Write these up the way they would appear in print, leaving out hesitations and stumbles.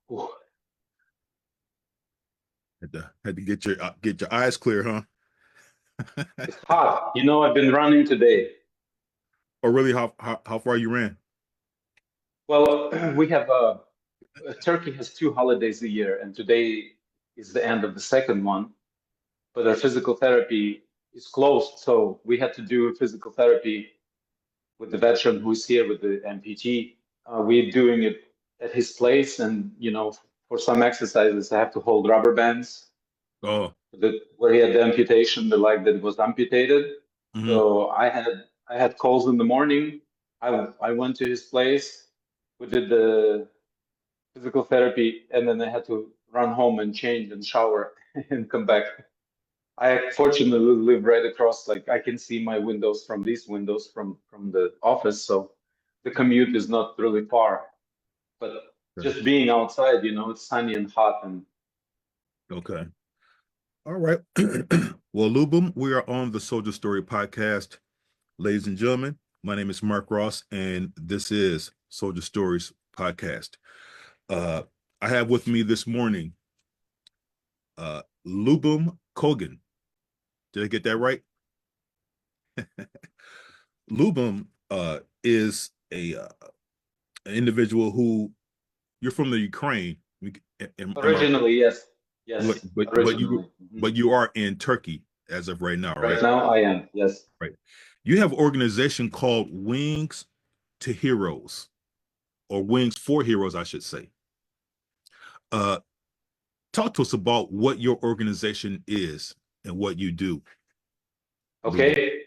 Whew. Had to get your eyes clear, huh? It's hot. I've been running today. Or really, how far you ran? Well, we have Turkey has two holidays a year, and today is the end of the second one. But our physical therapy is closed, so we had to do physical therapy with the veteran who's here with the MPT. We're doing it at his place, and for some exercises, I have to hold rubber bands Oh, where he had the amputation, the leg that was amputated. hmm. So I had calls in the morning. I went to his place. We did the physical therapy, and then I had to run home and change and shower and come back. I fortunately live right across, like I can see my windows from these windows from the office, so the commute is not really far. But just being outside, it's sunny and hot, and Okay. All right. Well, Lubum, we are on the Soldier Story podcast. Ladies and gentlemen, my name is Mark Ross, and this is Soldier Stories podcast. Uh, I have with me this morning Lyubim Kogan. Did I get that right? Lyubim is an individual who you're from the Ukraine. originally, yes, But yes, but but you originally. but you are in Turkey as of right now, Right right? now, I am, yes. Right. You have an organization called Wings to Heroes, or Wings for Heroes, I should say. Uh, Talk to us about what your organization is and what you do, Lyubim. Okay.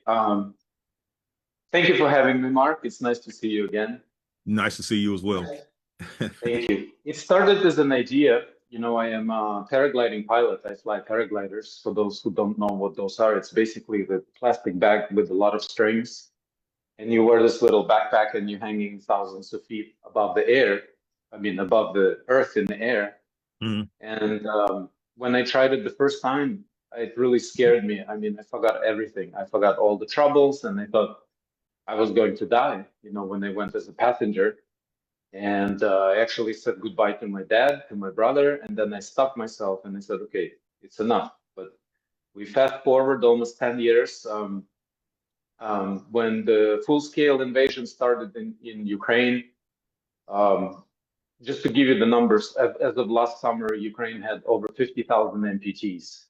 Thank you for having me, Mark. It's nice to see you again. Nice to see you as well. Thank you. It started as an idea. I am a paragliding pilot. I fly paragliders. For those who don't know what those are, it's basically the plastic bag with a lot of strings, and you wear this little backpack and you're hanging thousands of feet above the air. I mean, above the earth in the air. Mhm. And when I tried it the first time, it really scared me. I mean, I forgot everything. I forgot all the troubles, and I thought I was going to die, when I went as a passenger. And I actually said goodbye to my dad, to my brother, and then I stopped myself and I said, okay, it's enough. But we fast forward almost 10 years. When the full-scale invasion started in Ukraine, um, just to give you the numbers, as of last summer, Ukraine had over 50,000 amputees.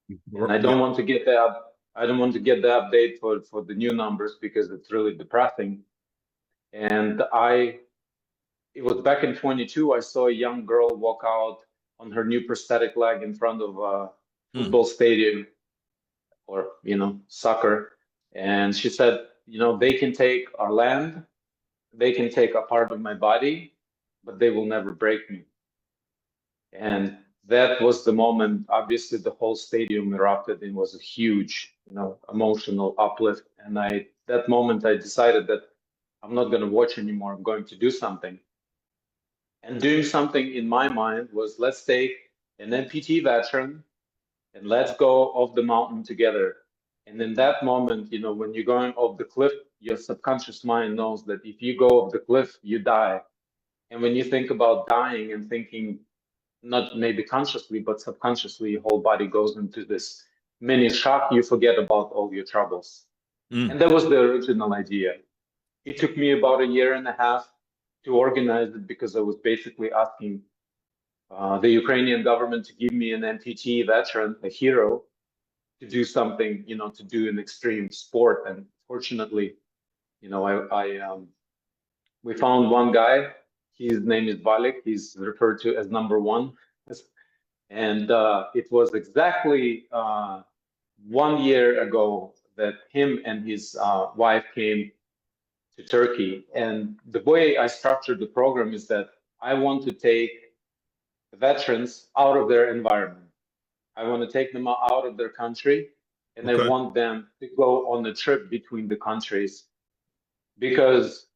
And Yeah. I don't want to get the update for the new numbers because it's really depressing. And it was back in 22. I saw a young girl walk out on her new prosthetic leg in front of a Mm. football stadium or, soccer. And she said, they can take our land, they can take a part of my body, but they will never break me. And that was the moment. Obviously, the whole stadium erupted. It was a huge, emotional uplift. And that moment, I decided that I'm not going to watch anymore. I'm going to do something. And doing something in my mind was, let's take an NPT veteran and let's go off the mountain together. And in that moment, when you're going off the cliff, your subconscious mind knows that if you go off the cliff, you die. And when you think about dying and thinking, not maybe consciously, but subconsciously, your whole body goes into this mini shock. You forget about all your troubles. Mm. And that was the original idea. It took me about a year and a half to organize it because I was basically asking the Ukrainian government to give me an MPT veteran, a hero, to do something, to do an extreme sport. And fortunately, we found one guy. His name is Valik. He's referred to as number one. And it was exactly 1 year ago that him and his wife came to Turkey. And the way I structured the program is that I want to take the veterans out of their environment. I want to take them out of their country, and I Okay. want them to go on a trip between the countries because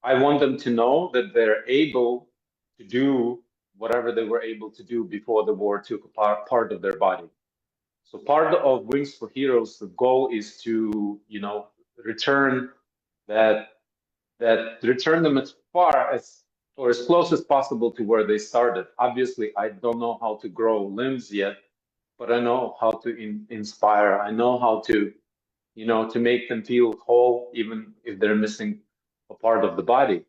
I want them to know that they're able to do whatever they were able to do before the war took a part of their body. So part of Wings for Heroes, the goal is to, return that return them as far as or as close as possible to where they started. Obviously, I don't know how to grow limbs yet, but I know how to inspire. I know how to, to make them feel whole, even if they're missing a part of the body.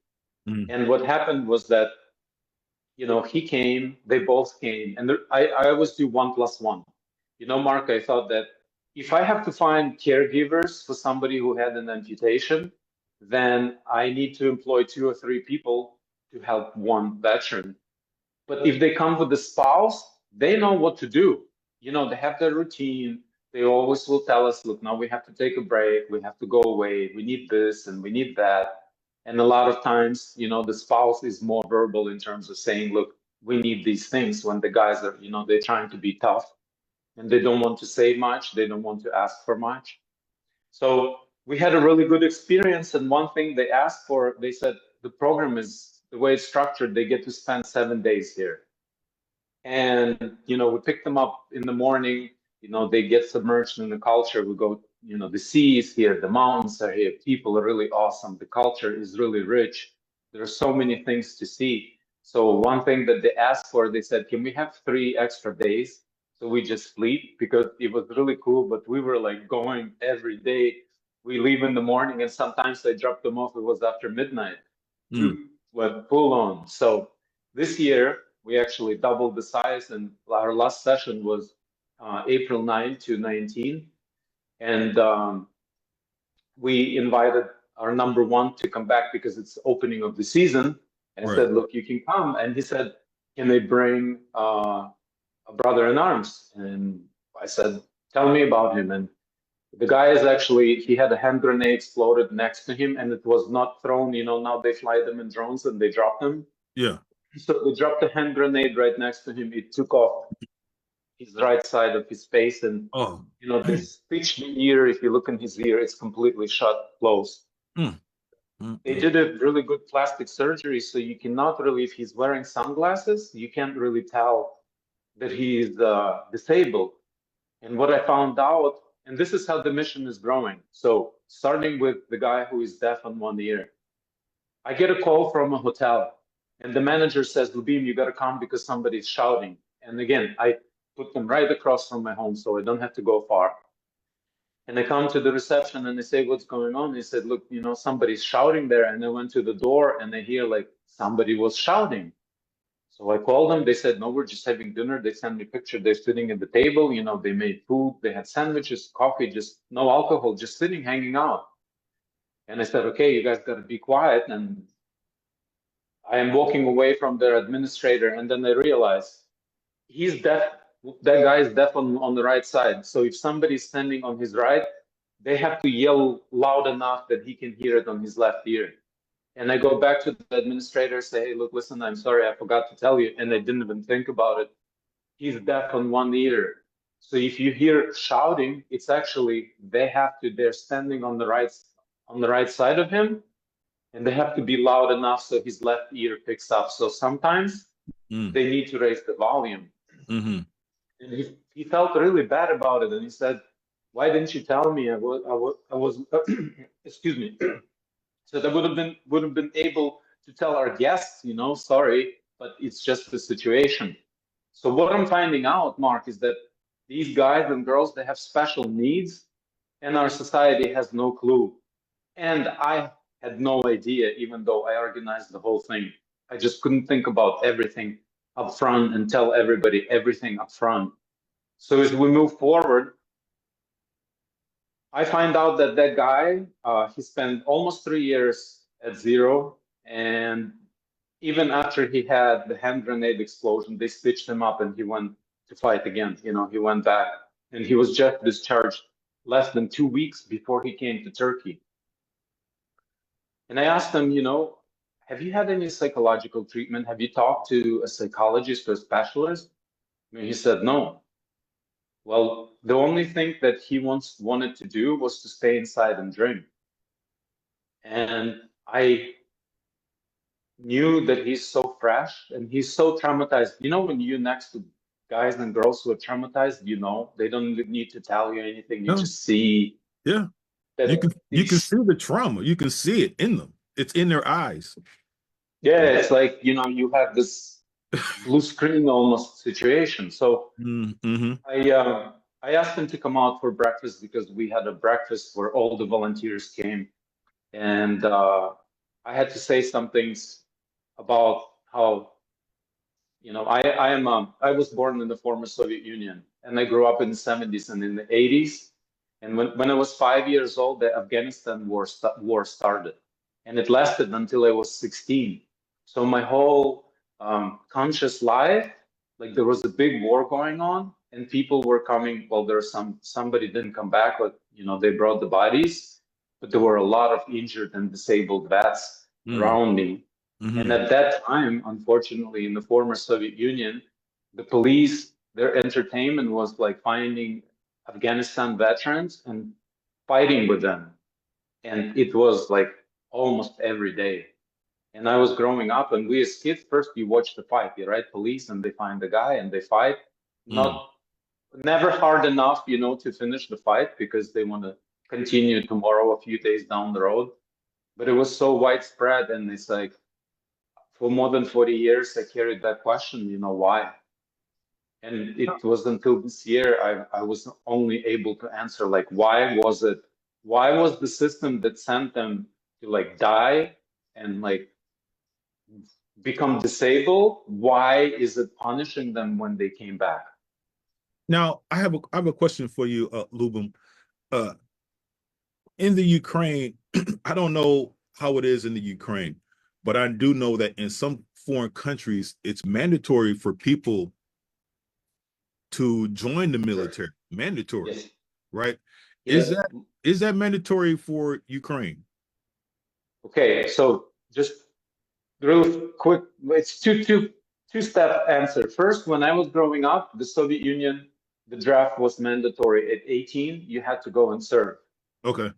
Mm. And what happened was that, he came, they both came, and I always do 1+1. Mark, I thought that if I have to find caregivers for somebody who had an amputation, then I need to employ 2 or 3 people to help one veteran. But if they come with a spouse, they know what to do. They have their routine. They always will tell us, look, now we have to take a break. We have to go away. We need this and we need that. And a lot of times, the spouse is more verbal in terms of saying, look, we need these things, when the guys are, they're trying to be tough and they don't want to say much. They don't want to ask for much. So we had a really good experience. And one thing they asked for, they said, the program is the way it's structured. They get to spend 7 days here. And, we pick them up in the morning, they get submerged in the culture. We go, the sea is here, the mountains are here, people are really awesome. The culture is really rich. There are so many things to see. So one thing that they asked for, they said, can we have 3 extra days? So we just sleep, because it was really cool, but we were like going every day. We leave in the morning and sometimes I drop them off. It was after midnight. We went full on. So this year, we actually doubled the size, and our last session was April 9 to 19. And we invited our #1 to come back because it's opening of the season. And I said, look, you can come. And he said, can they bring a brother in arms? And I said, tell me about him. And the guy is actually, he had a hand grenade exploded next to him, and it was not thrown. Now they fly them in drones and they drop them. Yeah. So they dropped a hand grenade right next to him. It took off his right side of his face, and they stitched the ear. If you look in his ear, it's completely shut closed. They did a really good plastic surgery, so you cannot really, if he's wearing sunglasses, you can't really tell that he's disabled. And what I found out, and this is how the mission is growing. So starting with the guy who is deaf on one ear, I get a call from a hotel. And the manager says, Lyubim, you got to come because somebody's shouting. And again, I put them right across from my home, so I don't have to go far. And I come to the reception and they say, what's going on? He said, look, somebody's shouting there. And I went to the door and I hear like somebody was shouting. So I called them. They said, no, we're just having dinner. They sent me a picture. They're sitting at the table. They made food. They had sandwiches, coffee, just no alcohol, just sitting, hanging out. And I said, okay, you guys got to be quiet. And I am walking away from their administrator, and then I realize he's deaf. That guy is deaf on the right side. So if somebody's standing on his right, they have to yell loud enough that he can hear it on his left ear. And I go back to the administrator, say, hey, look, listen, I'm sorry, I forgot to tell you. And I didn't even think about it. He's deaf on one ear. So if you hear shouting, it's actually, they're standing on the right side of him. And they have to be loud enough so his left ear picks up. So sometimes they need to raise the volume. And he felt really bad about it. And he said, why didn't you tell me? I was excuse me. So I would have been able to tell our guests, sorry, but it's just the situation. So what I'm finding out, Mark, is that these guys and girls, they have special needs, and our society has no clue. And I had no idea, even though I organized the whole thing. I just couldn't think about everything up front and tell everybody everything up front. So as we move forward, I find out that guy, he spent almost 3 years at zero. And even after he had the hand grenade explosion, they stitched him up and he went to fight again. He went back, and he was just discharged less than 2 weeks before he came to Turkey. And I asked him, have you had any psychological treatment? Have you talked to a psychologist or a specialist? And he said, no. Well, the only thing that he wanted to do was to stay inside and drink. And I knew that he's so fresh and he's so traumatized. When you're next to guys and girls who are traumatized, they don't need to tell you anything. You just see. Yeah. You can see the trauma. You can see it in them. It's in their eyes. Yeah, it's like, you have this blue screen almost situation. So Mm-hmm. I asked him to come out for breakfast because we had a breakfast where all the volunteers came, and I had to say some things about how, I was born in the former Soviet Union, and I grew up in the 70s and in the 80s. And when I was 5 years old, the Afghanistan war started, and it lasted until I was 16. So my whole conscious life, like there was a big war going on, and people were coming. Well, there's somebody didn't come back, but they brought the bodies, but there were a lot of injured and disabled vets around me. And Mm-hmm. at that time, unfortunately, in the former Soviet Union, the police, their entertainment was like finding Afghanistan veterans and fighting with them. And it was like almost every day. And I was growing up, and we as kids, first you watch the fight, you right? Police, and they find the guy and they fight. Mm. Not Never hard enough, to finish the fight because they want to continue tomorrow, a few days down the road. But it was so widespread, and it's like for more than 40 years, I carried that question, why? And it was until this year I was only able to answer, like, why was the system that sent them to like die and like become disabled? Why is it punishing them when they came back? Now, I have a question for you, Lyubim. Uh, in the Ukraine, I don't know how it is in the Ukraine, but I do know that in some foreign countries, it's mandatory for people to join the military. Mandatory, Yes. right? Is Yeah. that mandatory for Ukraine? Okay. So just real quick, it's two-step answer. First, when I was growing up, the Soviet Union, the draft was mandatory. At 18, you had to go and serve. Okay.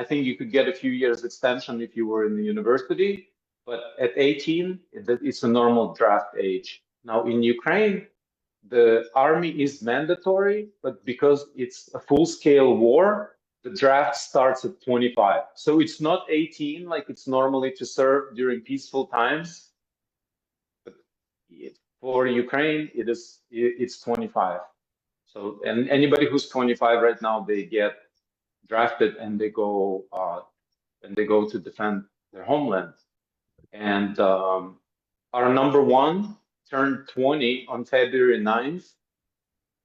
I think you could get a few years extension if you were in the university, but at 18, it's a normal draft age. Now in Ukraine, the army is mandatory, but because it's a full-scale war, the draft starts at 25. So it's not 18 like it's normally to serve during peaceful times, but for Ukraine, it's 25. So, and anybody who's 25 right now, they get drafted and they go to defend their homeland. And our number one turned 20 on February 9th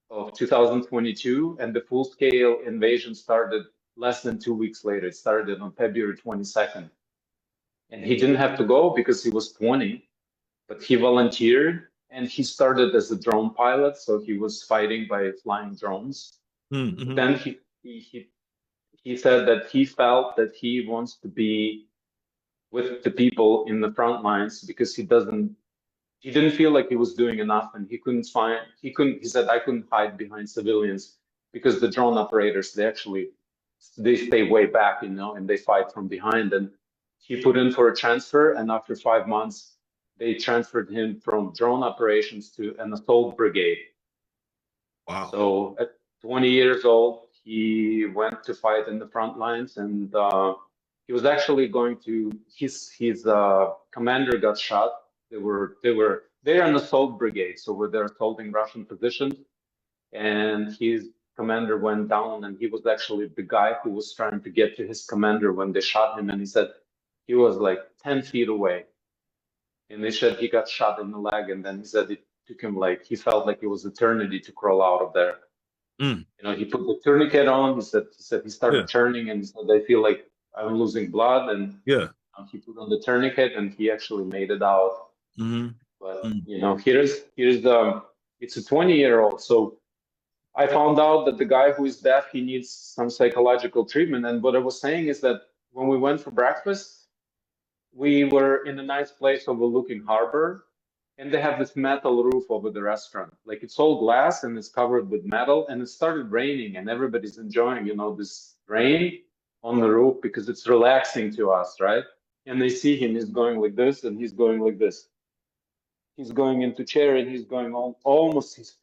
of 2022, and the full-scale invasion started less than 2 weeks later. It started on February 22nd. And he didn't have to go because he was 20, but he volunteered, and he started as a drone pilot, so he was fighting by flying drones. Mm-hmm. But then he said that he felt that he wants to be with the people in the front lines because he didn't feel like he was doing enough, and he said, I couldn't hide behind civilians because the drone operators, they stay way back, and they fight from behind. And he put in for a transfer, and after 5 months, they transferred him from drone operations to an assault brigade. Wow. So at 20 years old, he went to fight in the front lines, and he was actually going to his commander got shot. They're an assault brigade, so they're assaulting Russian positions, and his commander went down, and he was actually the guy who was trying to get to his commander when they shot him, and he said he was like 10 feet away, and they said he got shot in the leg, and then he said it took him like he felt like it was eternity to crawl out of there. Mm. He put the tourniquet on. He said he started Yeah. turning, and he said, I feel like I'm losing blood, and Yeah. he put on the tourniquet, and he actually made it out. Mm-hmm. But Mm. here's the it's a 20-year-old. So I found out that the guy who is deaf, he needs some psychological treatment. And what I was saying is that when we went for breakfast, we were in a nice place overlooking harbor, and they have this metal roof over the restaurant. Like it's all glass and it's covered with metal, and it started raining, and everybody's enjoying, this rain on the roof because it's relaxing to us, right? And they see him, he's going like this, and he's going like this. He's going into chair, and he's going almost he's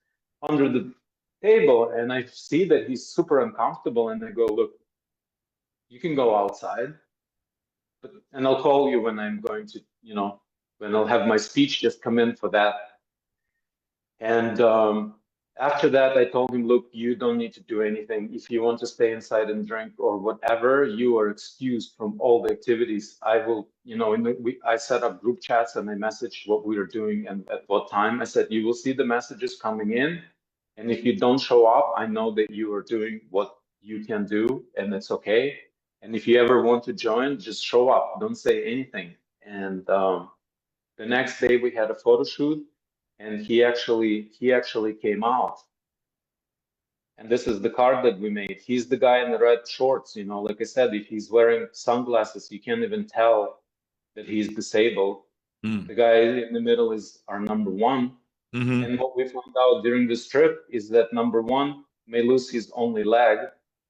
under the table, and I see that he's super uncomfortable, and I go, look, you can go outside, but and I'll call you when I'm going to, when I'll have my speech, just come in for that. And after that, I told him, look, you don't need to do anything. If you want to stay inside and drink or whatever, you are excused from all the activities. I will, I set up group chats and I messaged what we were doing and at what time. I said, you will see the messages coming in. And if you don't show up, I know that you are doing what you can do and it's okay. And if you ever want to join, just show up. Don't say anything. And the next day we had a photo shoot. And he actually came out. And this is the card that we made. He's the guy in the red shorts, like I said, if he's wearing sunglasses, you can't even tell that he's disabled. The guy in the middle is our number one. And what we found out during this trip is that number one may lose his only leg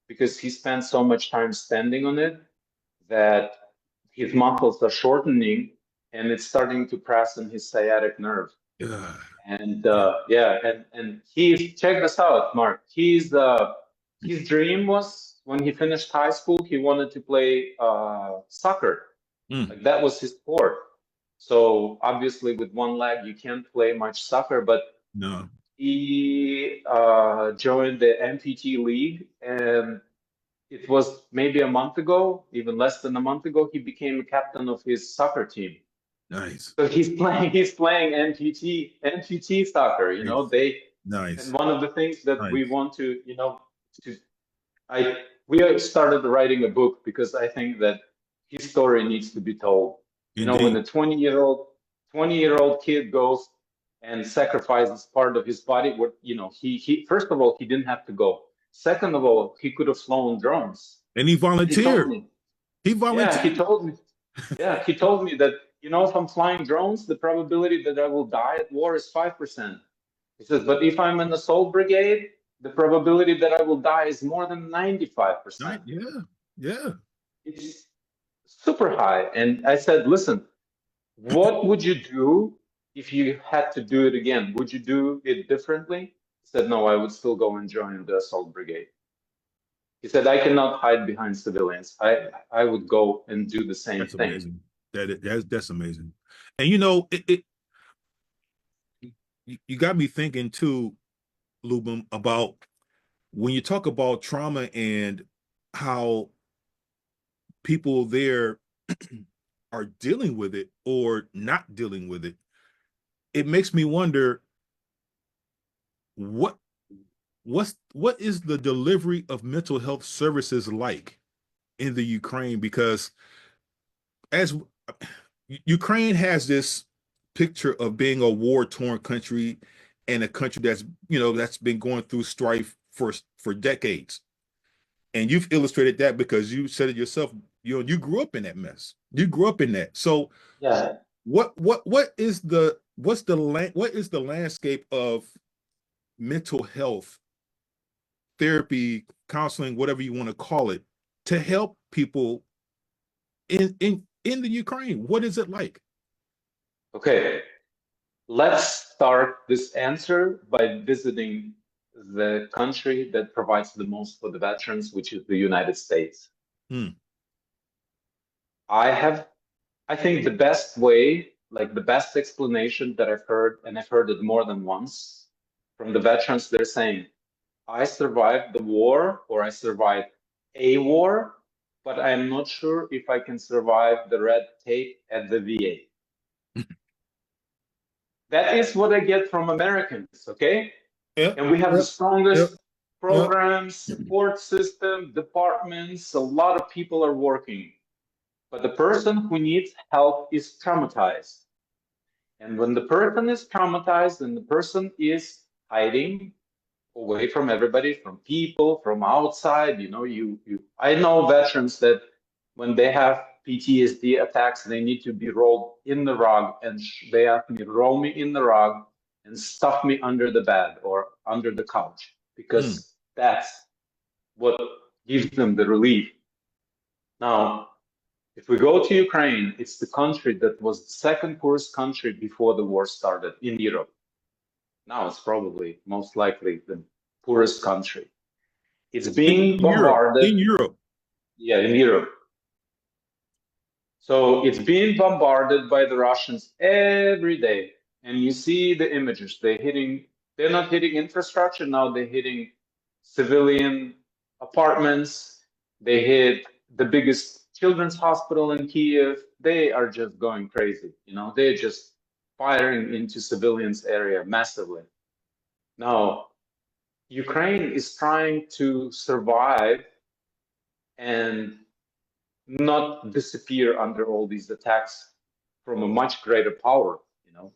because he spent so much time standing on it that his muscles are shortening and it's starting to press on his sciatic nerve. And and he, check this out, Mark. His dream was when he finished high school, he wanted to play soccer. Like that was his sport. So obviously, with one leg, you can't play much soccer. But no, he joined the amputee league, and it was maybe a month ago, even less than a month ago, he became a captain of his soccer team. Nice. So he's playing amputee soccer, Nice. And one of the things that we want to, we started writing a book because I think that his story needs to be told. Indeed. When a 20-year-old kid goes and sacrifices part of his body, he first of all, he didn't have to go. Second of all, he could have flown drones. And he volunteered. He volunteered. Yeah, he told me. Yeah, he told me that, if I'm flying drones, the probability that I will die at war is 5%. He says, but if I'm in the assault brigade, the probability that I will die is more than 95%. Yeah. It's super high. And I said, listen, what would you do if you had to do it again? Would you do it differently? He said, no, I would still go and join the assault brigade. He said, I cannot hide behind civilians. I would go and do the same thing. Amazing. That's amazing. And you got me thinking too, Lyubim, about when you talk about trauma and how people there are dealing with it or not dealing with it. It makes me wonder what is the delivery of mental health services like in the Ukraine? Because as Ukraine has this picture of being a war-torn country and a country that's that's been going through strife for decades, and you've illustrated that because you said it yourself. You grew up in that mess. You grew up in that. So yeah, what is the landscape of mental health therapy, counseling, whatever you want to call it, to help people in the Ukraine? What is it like? Okay, let's start this answer by visiting the country that provides the most for the veterans, which is the United States. I think the best way, like the best explanation that I've heard, and I've heard it more than once from the veterans, they're saying, I survived the war or I survived a war, but I'm not sure if I can survive the red tape at the VA. That is what I get from Americans, okay? Yep. And we have the strongest programs, support system, departments, a lot of people are working. But the person who needs help is traumatized. And when the person is traumatized and the person is hiding away from everybody, from people, from outside, I know veterans that when they have PTSD attacks, they need to be rolled in the rug, and they ask me, roll me in the rug and stuff me under the bed or under the couch, because that's what gives them the relief. Now, if we go to Ukraine, it's the country that was the second poorest country before the war started in Europe. Now it's probably most likely the poorest country. It's being bombarded. In Europe. Yeah, in Europe. So it's being bombarded by the Russians every day. And you see the images. They're not hitting infrastructure now, they're hitting civilian apartments. They hit the biggest children's hospital in Kiev. They are just going crazy. They're just firing into civilians area massively. Now, Ukraine is trying to survive and not disappear under all these attacks from a much greater power.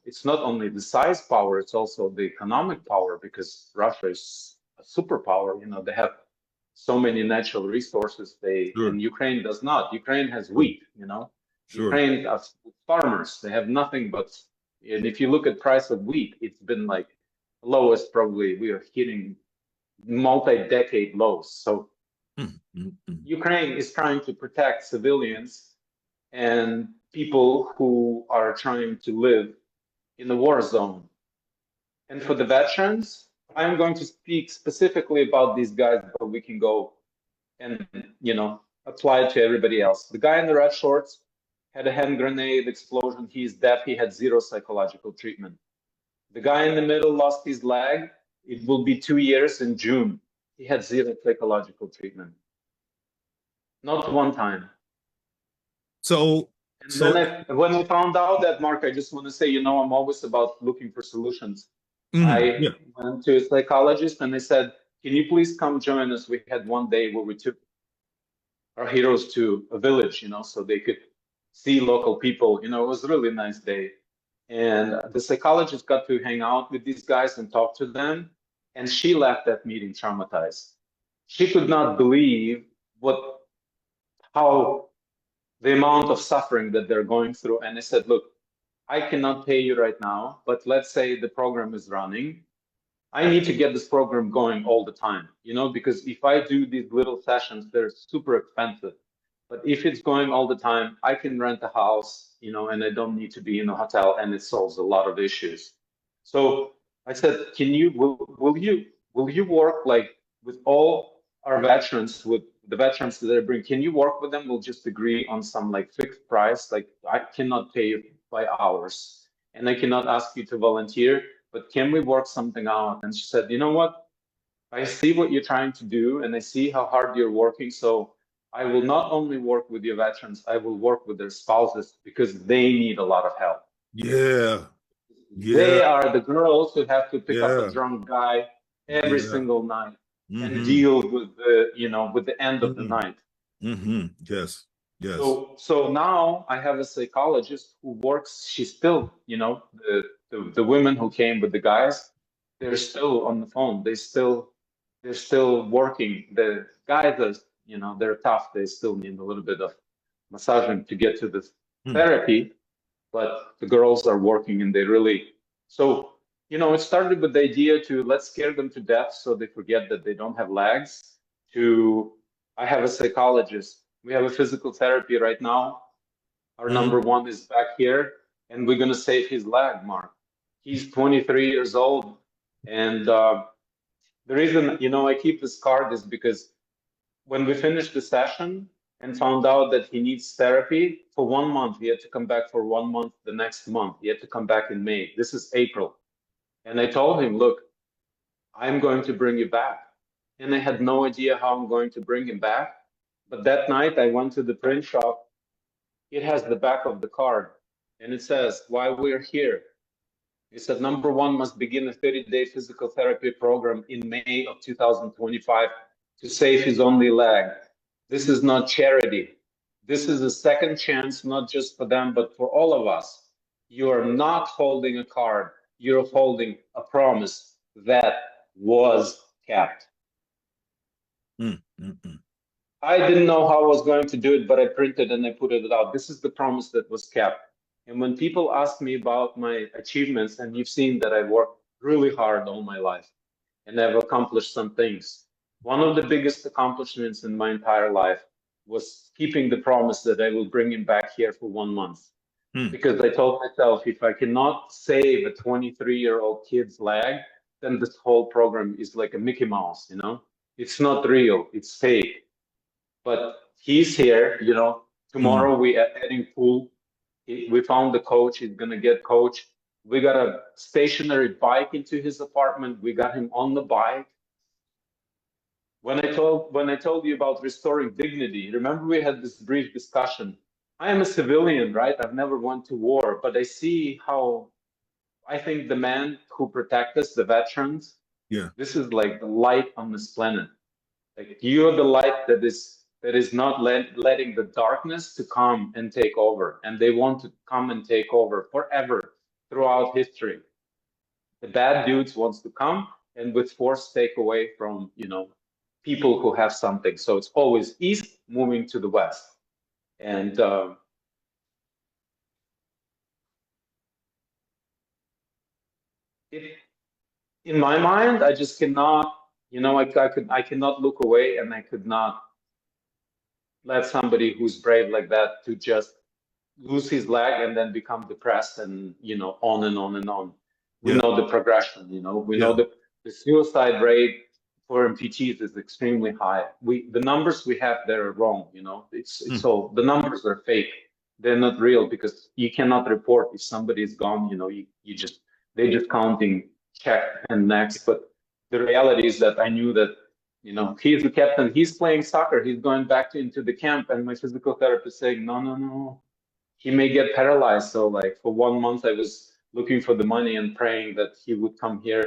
It's not only the size power, it's also the economic power, because Russia is a superpower. They have so many natural resources. Sure. And Ukraine does not. Ukraine has Sure. wheat. Sure. Ukraine has farmers. They have nothing but. And if you look at price of wheat, it's been like lowest. Probably we are hitting multi-decade lows. So Ukraine is trying to protect civilians and people who are trying to live in the war zone. And for the veterans, I'm going to speak specifically about these guys, but we can go and apply it to everybody else. The guy in the red shorts had a hand grenade explosion. He's deaf. He had 0 psychological treatment. The guy in the middle lost his leg. It will be 2 years in June. He had 0 psychological treatment. Not one time. When I found out that, Mark, I just want to say, I'm always about looking for solutions. I went to a psychologist and they said, can you please come join us? We had one day where we took our heroes to a village, so they could see local people. It was a really nice day. And the psychologist got to hang out with these guys and talk to them. And she left that meeting traumatized. She could not believe how the amount of suffering that they're going through. And I said, look, I cannot pay you right now, but let's say the program is running. I need to get this program going all the time, because if I do these little sessions, they're super expensive. But if it's going all the time, I can rent a house, and I don't need to be in a hotel, and it solves a lot of issues. So I said, will you work like with all our veterans, with the veterans that I bring, can you work with them? We'll just agree on some like fixed price. Like I cannot pay you by hours and I cannot ask you to volunteer, but can we work something out? And she said, you know what? I see what you're trying to do and I see how hard you're working. So I will not only work with your veterans, I will work with their spouses because they need a lot of help. Yeah. They are the girls who have to pick up a drunk guy every single night and deal with the end of the night. Yes. Yes. So now I have a psychologist who works. She's still, the women who came with the guys, they're still on the phone. They're still working. The guys are, they're tough. They still need a little bit of massaging to get to the therapy, but the girls are working and they really, so, it started with the idea to let's scare them to death so they forget that they don't have legs, to I have a psychologist. We have a physical therapy right now. Our number one is back here, and we're going to save his leg, Mark. He's 23 years old. And the reason, I keep this card is because when we finished the session and found out that he needs therapy for 1 month, he had to come back for 1 month the next month. He had to come back in May. This is April. And I told him, look, I'm going to bring you back. And I had no idea how I'm going to bring him back. But that night I went to the print shop. It has the back of the card and it says why we're here. It said number one must begin a 30-day physical therapy program in May of 2025 to save his only leg. This is not charity. This is a second chance, not just for them, but for all of us. You are not holding a card. You're holding a promise that was kept. I didn't know how I was going to do it, but I printed and I put it out. This is the promise that was kept. And when people ask me about my achievements, and you've seen that I've worked really hard all my life and I've accomplished some things. One of the biggest accomplishments in my entire life was keeping the promise that I will bring him back here for 1 month. Because I told myself, if I cannot save a 23-year-old kid's leg, then this whole program is like a Mickey Mouse, It's not real, it's fake. But he's here, Tomorrow we are adding pool. We found the coach. He's gonna get coach. We got a stationary bike into his apartment. We got him on the bike. When I told you about restoring dignity, remember we had this brief discussion. I am a civilian, right? I've never went to war, but I see how I think the men who protect us, the veterans, Yeah. this is like the light on this planet. Like you're the light that is not letting the darkness to come and take over, and they want to come and take over forever throughout history. The bad dudes wants to come and with force take away from people who have something. So it's always east moving to the west, and it, in my mind, I just cannot. I cannot look away, and I could not let somebody who's brave like that to just lose his leg and then become depressed and on and on and on. We Yeah. know the progression. We know the suicide rate for amputees is extremely high. The numbers we have there are wrong. It's so the numbers are fake. They're not real because you cannot report if somebody is gone. They just counting check and next. But the reality is that I knew that he's the captain. He's playing soccer. He's going back into the camp, and my physical therapist saying, no, no, no, he may get paralyzed. So like for 1 month, I was looking for the money and praying that he would come here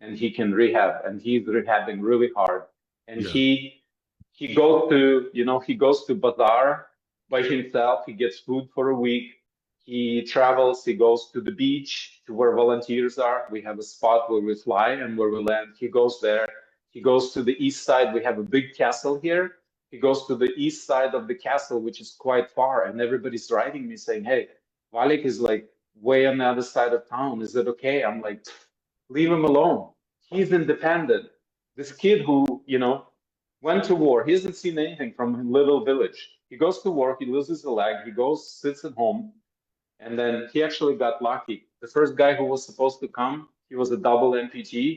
and he can rehab. And he's rehabbing really hard. And Yeah. he goes to bazaar by himself. He gets food for a week. He travels. He goes to the beach to where volunteers are. We have a spot where we fly and where we land. He goes there. He goes to the east side. We have a big castle here. He goes to the east side of the castle, which is quite far, and everybody's writing me saying, "Hey, Valik is like way on the other side of town. Is it okay?" I'm like, leave him alone. He's independent. This kid who, went to war, he hasn't seen anything from a little village. He goes to work, he loses a leg, he goes, sits at home, and then he actually got lucky. The first guy who was supposed to come, he was a double amputee,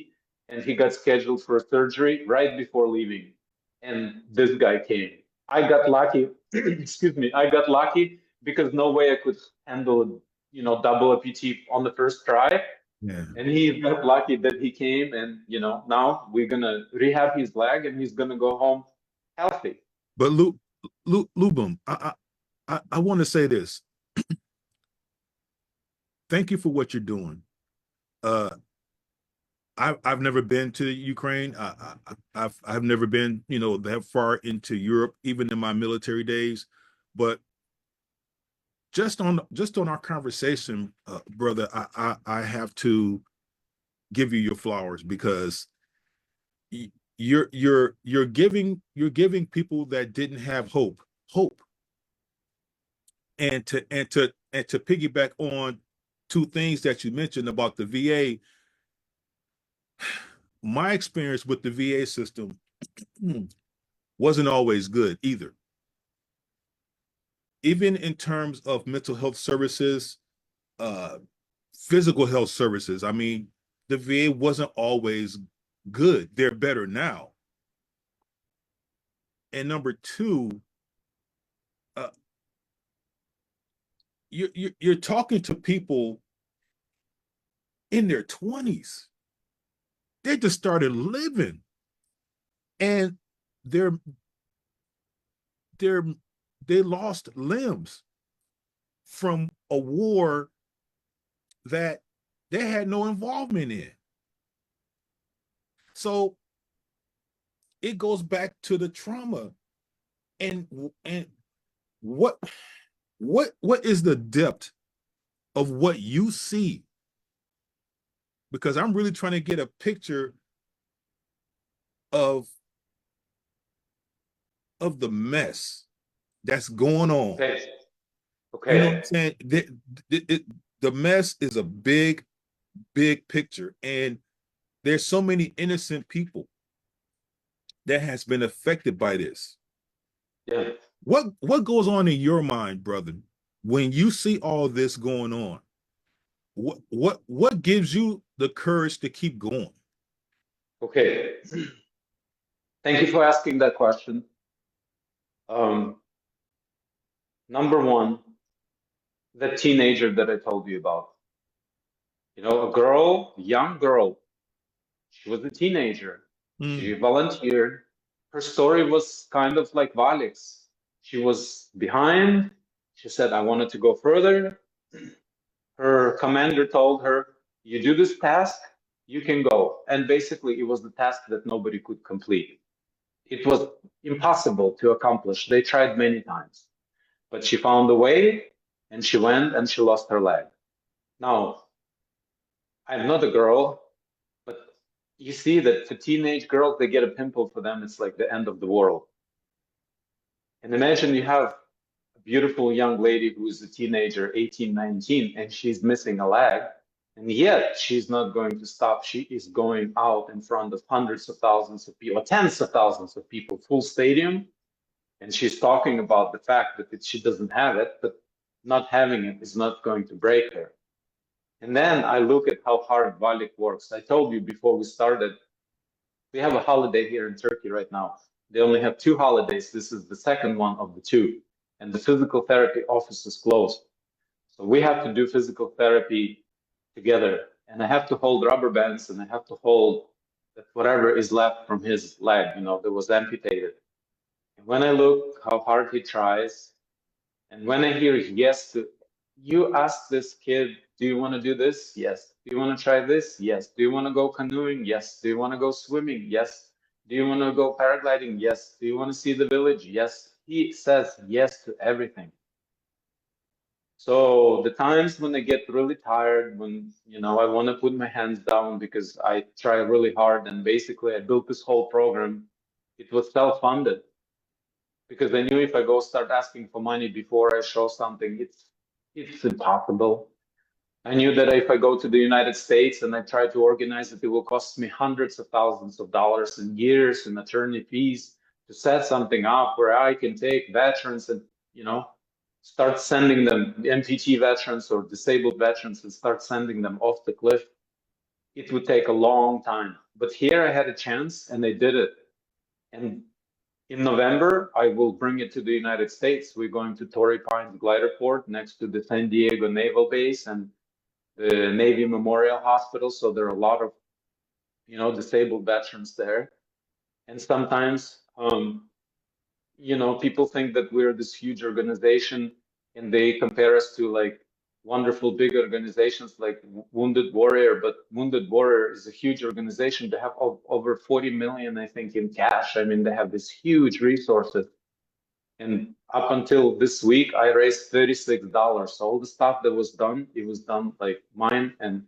and he got scheduled for surgery right before leaving. And this guy came. I got lucky. Excuse me. I got lucky because no way I could handle, double amputee on the first try. Yeah. And he got lucky that he came, and now we're gonna rehab his leg, and he's gonna go home healthy. But Lyubim, I want to say this. Thank you for what you're doing. I've never been to Ukraine. I've never been, that far into Europe, even in my military days. But just on our conversation, brother, I have to give you your flowers because you're giving people that didn't have hope. And to piggyback on two things that you mentioned about the VA, my experience with the VA system wasn't always good either. Even in terms of mental health services, physical health services, I mean, the VA wasn't always good. They're better now. And number two, you're talking to people in their 20s. They just started living, and they lost limbs from a war that they had no involvement in. So it goes back to the trauma, and what is the depth of what you see? Because I'm really trying to get a picture of the mess that's going on. Okay. You know what I'm saying? The mess is a big picture, and there's so many innocent people that has been affected by this. Yeah. What goes on in your mind, brother, when you see all this going on? What gives you the courage to keep going? Okay. Thank you for asking that question. Number one, the teenager that I told you about. You know, a girl, young girl, she was a teenager. She volunteered. Her story was kind of like Valik's. She was behind. She said, I wanted to go further. Her commander told her, you do this task, you can go. And basically, it was the task that nobody could complete. It was impossible to accomplish. They tried many times, but she found a way and she went and she lost her leg. Now, I'm not a girl, but you see that for teenage girls, they get a pimple for them. It's like the end of the world. And imagine you have a beautiful young lady who is a teenager, 18, 19, and she's missing a leg. And yet she's not going to stop. She is going out in front of hundreds of thousands of people, or tens of thousands of people, full stadium. And she's talking about the fact that she doesn't have it, but not having it is not going to break her. And then I look at how hard Valik works. I told you before we started, we have a holiday here in Turkey right now. They only have 2 holidays. This is the second one of the 2. And the physical therapy office is closed. So we have to do physical therapy together. And I have to hold rubber bands and I have to hold that whatever is left from his leg, you know, that was amputated. And when I look how hard he tries, and when I hear yes to, you ask this kid, do you want to do this? Yes. Do you want to try this? Yes. Do you want to go canoeing? Yes. Do you want to go swimming? Yes. Do you want to go paragliding? Yes. Do you want to see the village? Yes. He says yes to everything. So the times when I get really tired, when, you know, I want to put my hands down because I try really hard and basically I built this whole program, it was self-funded. Because I knew if I go start asking for money before I show something, it's impossible. I knew that if I go to the United States and I try to organize it, it will cost me hundreds of thousands of dollars and years in attorney fees to set something up where I can take veterans and, you know, start sending them, MPT veterans or disabled veterans, and start sending them off the cliff. It would take a long time. But here I had a chance and I did it. And in November, I will bring it to the United States. We're going to Torrey Pines Glider Port next to the San Diego Naval Base and the Navy Memorial Hospital. So there are a lot of, you know, disabled veterans there. And sometimes, you know, people think that we're this huge organization and they compare us to like wonderful big organizations like Wounded Warrior, but Wounded Warrior is a huge organization. They have over 40 million, I think, in cash. I mean, they have this huge resources. And up until this week, I raised $36. So all the stuff that was done, it was done like mine. And,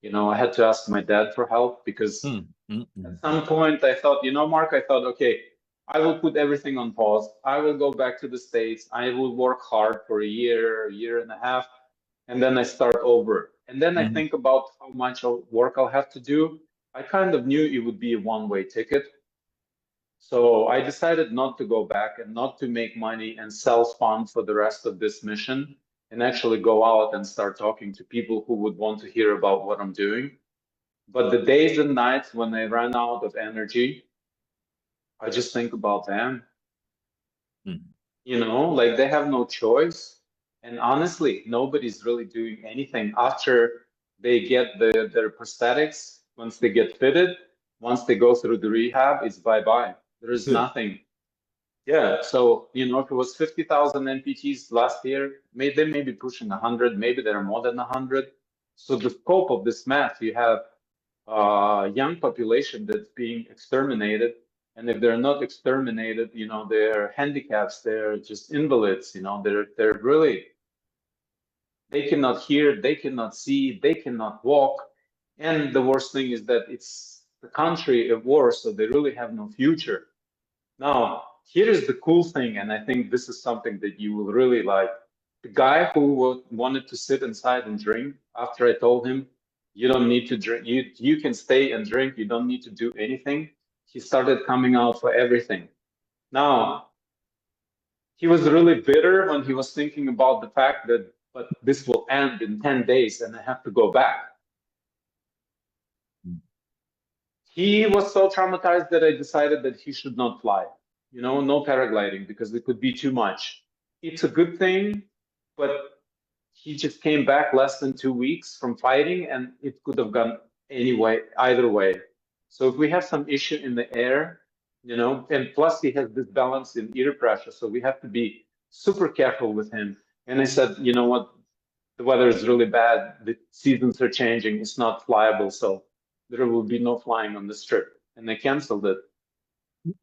you know, I had to ask my dad for help because at some point I thought, you know, Mark, I thought, okay, I will put everything on pause. I will go back to the States. I will work hard for a year and a half, and then I start over. And then I think about how much work I'll have to do. I kind of knew it would be a one-way ticket. So I decided not to go back and not to make money and self-fund for the rest of this mission and actually go out and start talking to people who would want to hear about what I'm doing. But the days and nights when I run out of energy, I just think about them. You know, like they have no choice. And honestly, nobody's really doing anything after they get their prosthetics. Once they get fitted, once they go through the rehab, it's bye-bye. There is nothing. Yeah. So, you know, if it was 50,000 NPTs last year, they may be pushing 100, maybe there are more than 100. So the scope of this math, you have a young population that's being exterminated. And if they're not exterminated, you know, they're handicaps, they're just invalids, you know, they're really, they cannot hear, they cannot see, they cannot walk. And the worst thing is that it's the country of war, so they really have no future. Now, here is the cool thing, and I think this is something that you will really like. The guy who wanted to sit inside and drink, after I told him, you don't need to drink, you can stay and drink, you don't need to do anything, he started coming out for everything. Now, he was really bitter when he was thinking about the fact that, but this will end in 10 days and I have to go back. He was so traumatized that I decided that he should not fly. You know, no paragliding because it could be too much. it's a good thing, but he just came back less than 2 weeks from fighting, and it could have gone anyway, either way. So if we have some issue in the air, and plus he has this balance in ear pressure, so we have to be super careful with him. And I said, you know what, the weather is really bad, the seasons are changing, it's not flyable, so there will be no flying on the strip. And they canceled it.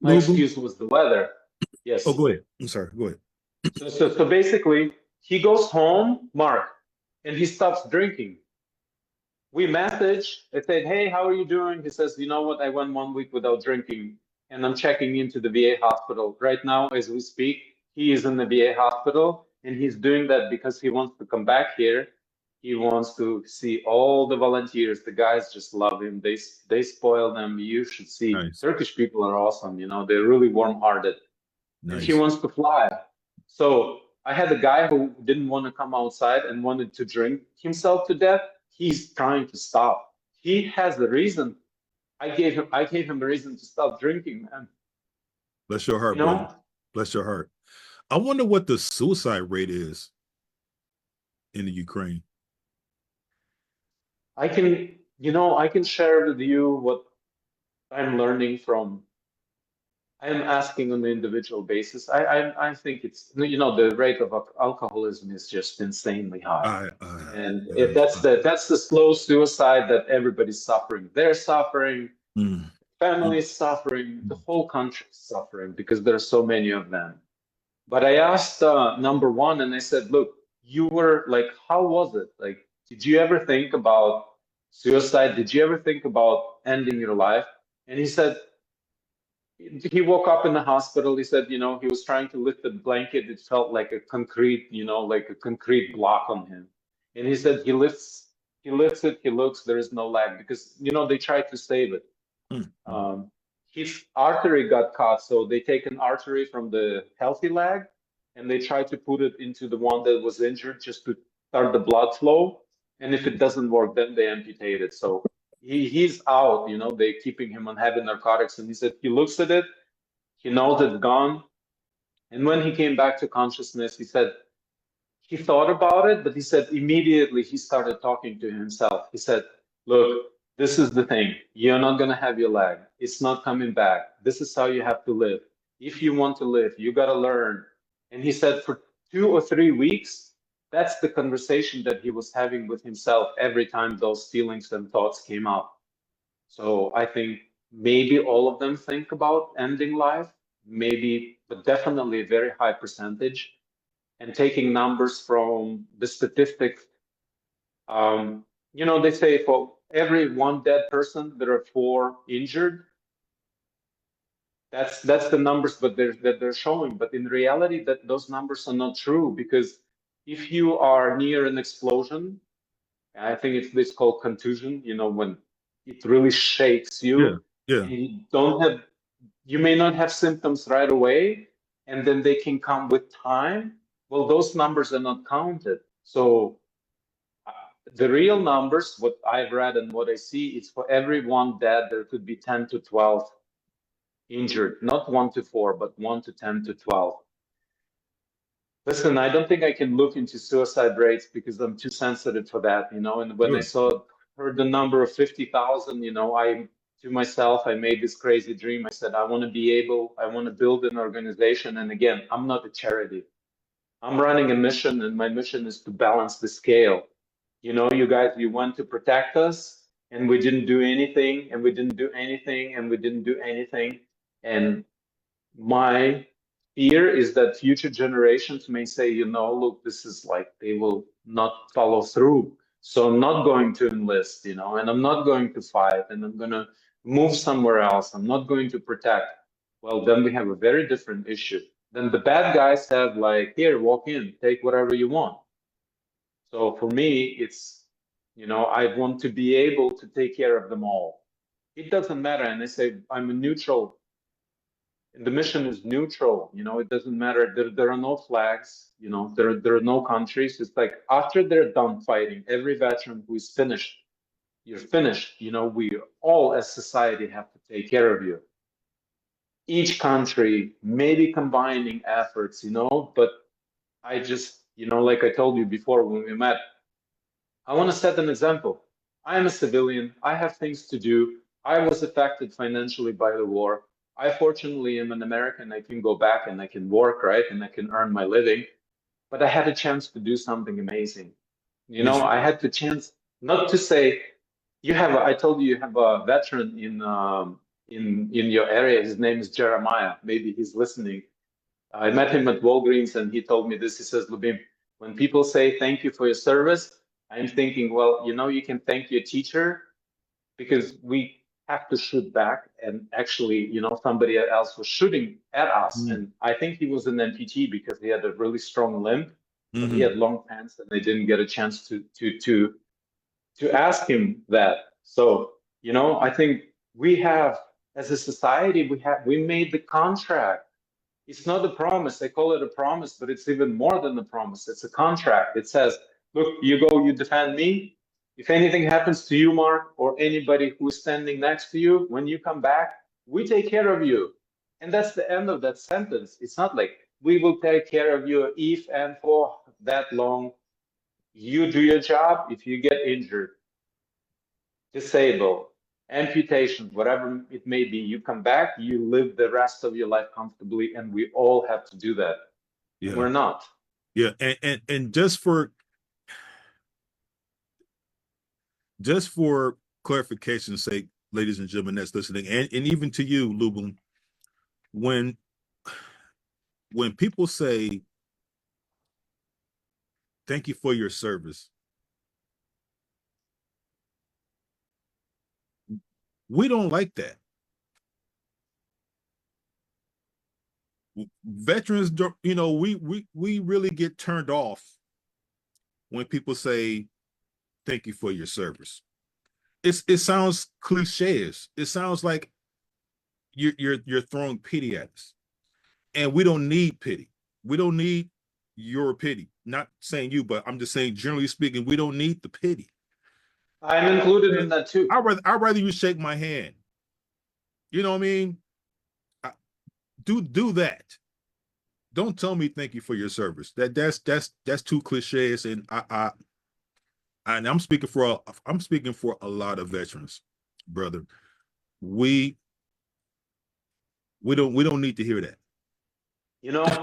My Lubum. excuse was the weather. Oh, Yes. go ahead. I'm sorry. Go ahead. So basically, he goes home, Mark, and he stops drinking. We message. I said, hey, how are you doing? He says, you know what? I went 1 week without drinking, and I'm checking into the VA hospital. Right now, as we speak, he is in the VA hospital, and he's doing that because he wants to come back here. He wants to see all the volunteers. The guys just love him. They spoil them. You should see. Nice. Turkish people are awesome. They're really warm-hearted. And he Nice. wants to fly. So I had a guy who didn't want to come outside and wanted to drink himself to death. He's trying to stop. He has a reason. I gave him a reason to stop drinking, man. Bless your heart, brother. Bless your heart. I wonder what the suicide rate is in the Ukraine. I can share with you what I'm learning from. I'm asking on the individual basis. I think it's the rate of alcoholism is just insanely high, and that's the slow suicide that everybody's suffering. They're suffering, families suffering, the whole country's suffering because there are so many of them. But I asked number one, and I said, look, you were like, how was it? Like, did you ever think about suicide? Did you ever think about ending your life? And he said, he woke up in the hospital. He said, he was trying to lift the blanket. It felt like a concrete, like a concrete block on him. And he said he lifts it, he looks, there is no leg because, they tried to save it. His artery got caught, so they take an artery from the healthy leg and they try to put it into the one that was injured just to start the blood flow. And if it doesn't work, then they amputate it. So he's out, they're keeping him on heavy narcotics. And he said he looks at it, he knows it's gone. And when he came back to consciousness, he said he thought about it, but he said immediately he started talking to himself. He said, look, this is the thing. You're not going to have your leg. It's not coming back. This is how you have to live. If you want to live, you got to learn. And he said for 2 or 3 weeks, that's the conversation that he was having with himself every time those feelings and thoughts came up. So I think maybe all of them think about ending life, maybe, but definitely a very high percentage. And taking numbers from the statistics, they say for every one dead person, there are 4 injured. That's the numbers that they're showing. But in reality, those numbers are not true because if you are near an explosion, I think it's this called contusion. When it really shakes you, and you may not have symptoms right away, and then they can come with time. Well, those numbers are not counted. So the real numbers, what I've read and what I see, is for every one dead, there could be 10 to 12 injured, not 1 to 4, but 1 to 10 to 12. Listen, I don't think I can look into suicide rates because I'm too sensitive for that, and when I heard the number of 50,000, to myself, I made this crazy dream. I said, I want to build an organization. And again, I'm not a charity. I'm running a mission, and my mission is to balance the scale. You guys, you want to protect us, and we didn't do anything, and we didn't do anything, and we didn't do anything. And my fear is that future generations may say, look, this is like, they will not follow through. So I'm not going to enlist, and I'm not going to fight, and I'm going to move somewhere else. I'm not going to protect. Well, then we have a very different issue. Then the bad guys have like, here, walk in, take whatever you want. So for me, it's, I want to be able to take care of them all. It doesn't matter. And I say, I'm a neutral. And the mission is neutral. It doesn't matter. There are no flags. There are no countries. It's like after they're done fighting, every veteran who is finished, you're finished. We all as society have to take care of you. Each country may be combining efforts, but I just, like I told you before when we met, I want to set an example. I am a civilian. I have things to do. I was affected financially by the war. I fortunately am an American. I can go back and I can work, right? And I can earn my living. But I had a chance to do something amazing. Yes, you I did. had the chance not to say, I told you you have a veteran in your area. His name is Jeremiah. Maybe he's listening. I met him at Walgreens and he told me this. He says, Lubim, when people say thank you for your service, I'm thinking, well, you can thank your teacher because we have to shoot back. And actually, somebody else was shooting at us. Mm. And I think he was an amputee because he had a really strong limb, but he Hmm. had long pants and they didn't get a chance to ask him that. So, I think we have, as a society, we made the contract. It's not a promise. They call it a promise, but it's even more than a promise. It's a contract. It says, look, you go, you defend me. If anything happens to you, Mark, or anybody who is standing next to you, when you come back, we take care of you. And that's the end of that sentence. It's not like we will take care of you if and for that long. You do your job. If you get injured, disabled, amputation, whatever it may be, you come back, you live the rest of your life comfortably, and we all have to do that. And Yeah. we're not. Yeah. And just for clarification's sake, ladies and gentlemen that's listening, and even to you, Lubum, when people say thank you for your service, we don't like that. Veterans, we really get turned off when people say thank you for your service. It sounds cliches. It sounds like you're throwing pity at us, and we don't need pity. We don't need your pity. Not saying you, but I'm just saying generally speaking, we don't need the pity. I'm included in that too. I'd rather you shake my hand. You know what I mean? Do that. Don't tell me thank you for your service. That's too cliches, and I'm speaking for a lot of veterans, brother. We we don't need to hear that.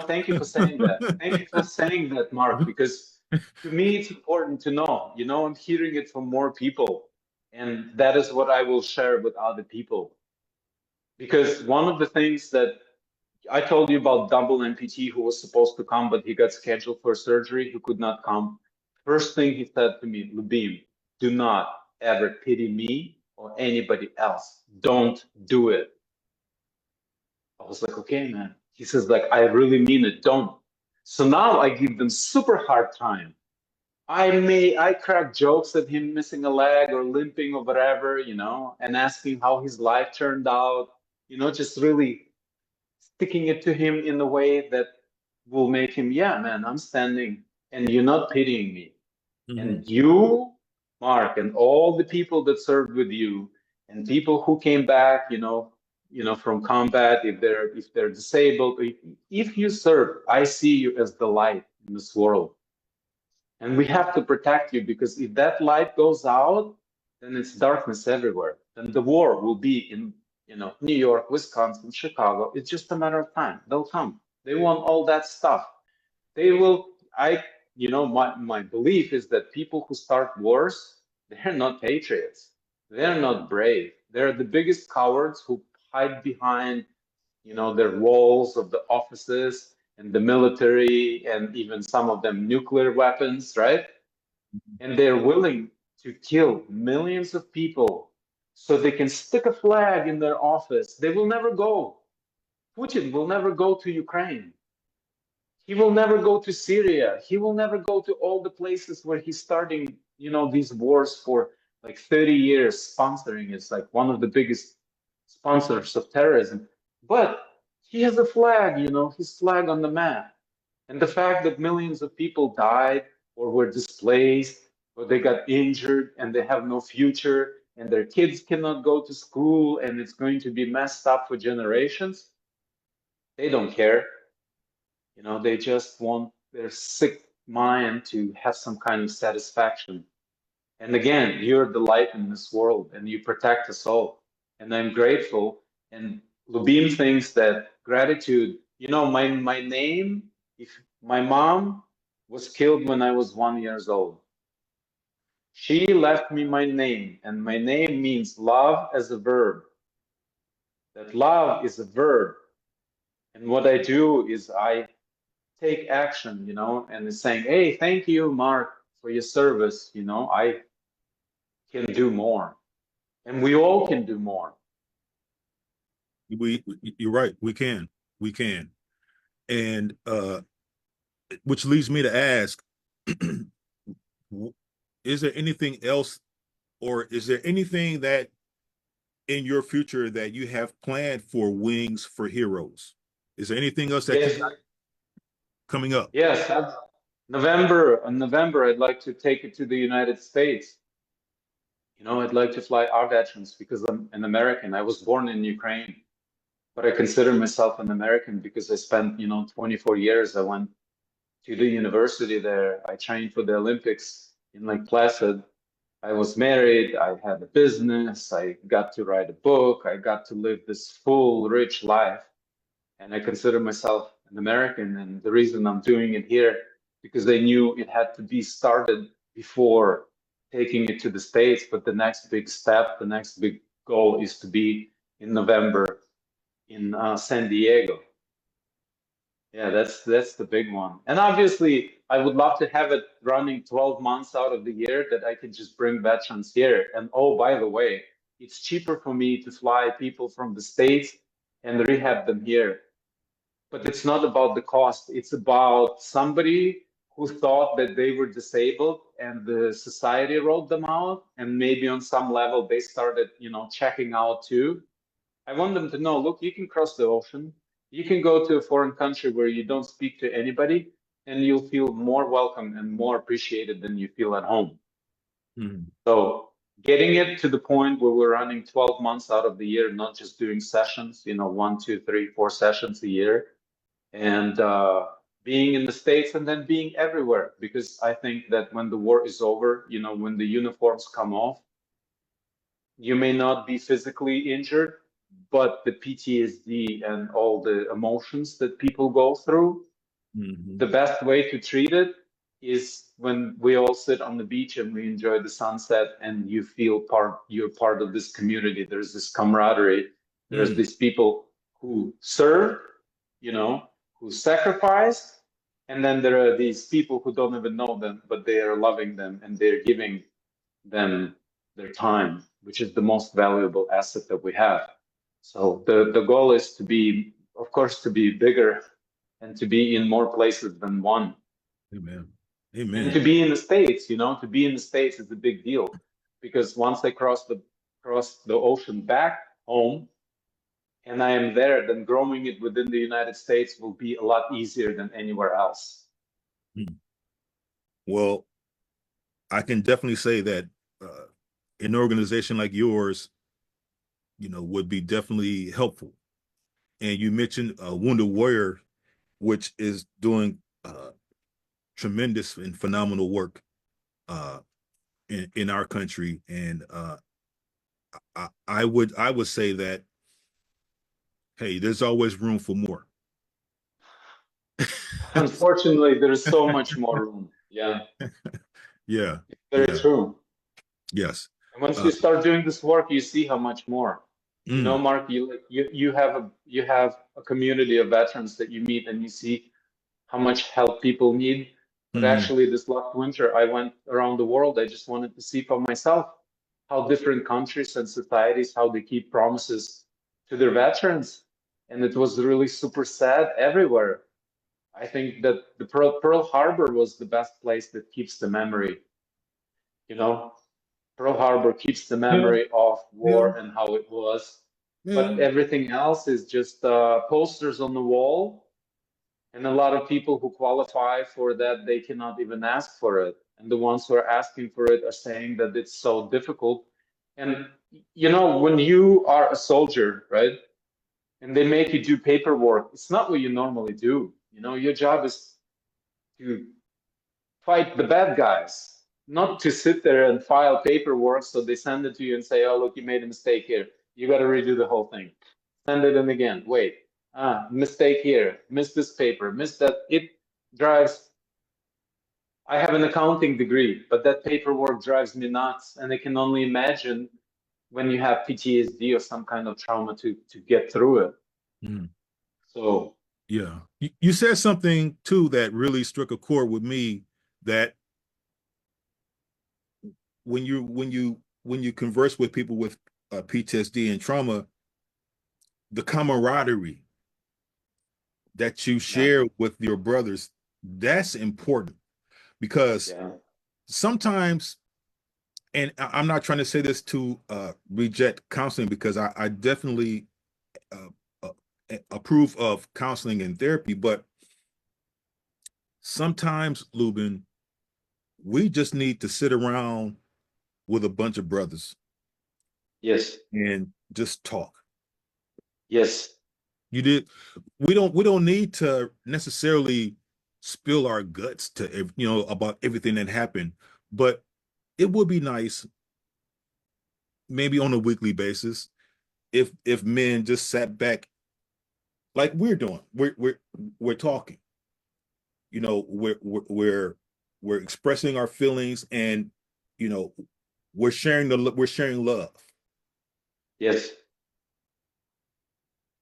Thank you for saying that. Thank you for saying that, Mark, because to me it's important to know. I'm hearing it from more people, and that is what I will share with other people. Because one of the things that I told you about double amputee who was supposed to come, but he got scheduled for surgery, who could not come. First thing he said to me, Lubim, do not ever pity me or anybody else. Don't do it. I was like, okay, man. He says, like, I really mean it. Don't. So now I give them super hard time. I crack jokes at him missing a leg or limping or whatever, and asking how his life turned out, just really sticking it to him in a way that will make him, yeah, man, I'm standing and you're not pitying me. Mhm. And you, Mark, and all the people that served with you and people who came back, from combat, if they're disabled, if you serve, I see you as the light in this world. And we have to protect you because if that light goes out, then it's darkness everywhere. Then the war will be in, New York, Wisconsin, Chicago. It's just a matter of time. They'll come. They want all that stuff. They will. My belief is that people who start wars, they're not patriots. They're not brave. They're the biggest cowards who hide behind, their walls of the offices and the military and even some of them nuclear weapons, right? And they're willing to kill millions of people so they can stick a flag in their office. They will never go. Putin will never go to Ukraine. He will never go to Syria. He will never go to all the places where he's starting, these wars for like 30 years, sponsoring. It's like one of the biggest sponsors of terrorism. But he has a flag, his flag on the map. And the fact that millions of people died or were displaced or they got injured and they have no future and their kids cannot go to school and it's going to be messed up for generations, they don't care. They just want their sick mind to have some kind of satisfaction. And again, you're the light in this world and you protect us all. And I'm grateful. And Lubim thinks that gratitude, my name, if my mom was killed when I was 1 year old. She left me my name, and my name means love as a verb. That love is a verb. And what I do is I take action, and it's saying, hey, thank you, Mark, for your service. I can do more. And we all can do more. You're right. We can. And which leads me to ask, is there anything else, or is there anything that in your future that you have planned for Wings for Heroes? Is there anything else that Yes, coming up? yes. November, I'd like to take it to the United States. I'd like to fly our veterans because I'm an American. I was born in Ukraine, but I consider myself an American because I spent, 24 years. I went to the university there. I trained for the Olympics in Lake Placid. I was married. I had a business. I got to write a book. I got to live this full, rich life. And I consider myself an American. And the reason I'm doing it here, because I knew it had to be started before taking it to the States. But the next big step, the next big goal is to be in November in San Diego. Yeah, that's the big one. And obviously, I would love to have it running 12 months out of the year that I can just bring veterans here. And oh, by the way, it's cheaper for me to fly people from the States and rehab them here. But it's not about the cost. It's about somebody who thought that they were disabled and the society rolled them out. And maybe on some level, they started, checking out too. I want them to know, look, you can cross the ocean. You can go to a foreign country where you don't speak to anybody, and you'll feel more welcome and more appreciated than you feel at home. Mm-hmm. So getting it to the point where we're running 12 months out of the year, not just doing sessions, 1, 2, 3, 4 sessions a year, and being in the States and then being everywhere. Because I think that when the war is over, when the uniforms come off, you may not be physically injured, but the PTSD and all the emotions that people go through, the best way to treat it is when we all sit on the beach and we enjoy the sunset and you feel you're part of this community. There's this camaraderie. There's these people who serve, who sacrifice, and then there are these people who don't even know them, but they are loving them and they're giving them their time, which is the most valuable asset that we have. So the goal is to be, of course, to be bigger and to be in more places than one. Amen. And to be in the States, to be in the States is a big deal because once I cross the ocean back home and I am there, then growing it within the United States will be a lot easier than anywhere else. Well, I can definitely say that an organization like yours, would be definitely helpful. And you mentioned Wounded Warrior, which is doing tremendous and phenomenal work in our country. And I would say that, hey, there's always room for more. Unfortunately, there is so much more room. Yeah. Yeah. Very true. Yes. And once you start doing this work, you see how much more. Mark, you have a community of veterans that you meet and you see how much help people need. But actually, this last winter, I went around the world. I just wanted to see for myself how different countries and societies, how they keep promises to their veterans. And it was really super sad everywhere. I think that the Pearl Harbor was the best place that keeps the memory. Pearl Harbor keeps the memory of war and how it was. But everything else is just posters on the wall. And a lot of people who qualify for that, they cannot even ask for it. And the ones who are asking for it are saying that it's so difficult. And, when you are a soldier, right, and they make you do paperwork, it's not what you normally do. Your job is to fight the bad guys, not to sit there and file paperwork so they send it to you and say, oh, look, you made a mistake here. You got to redo the whole thing. Send it in again. Wait, mistake here, miss this paper, miss that. It drives, I have an accounting degree, but that paperwork drives me nuts. And I can only imagine when you have PTSD or some kind of trauma to get through it. Mm. So yeah, you said something too that really struck a chord with me, that when you converse with people with PTSD and trauma, the camaraderie that you share with your brothers, that's important, because sometimes, and I'm not trying to say this to reject counseling, because I definitely approve of counseling and therapy, but sometimes, Lyubim, we just need to sit around with a bunch of brothers. Yes. And just talk. Yes. You did. We don't need to necessarily spill our guts to, about everything that happened, but it would be nice, maybe on a weekly basis, if men just sat back like we're doing. We're talking. We're expressing our feelings, and we're sharing love. Yes.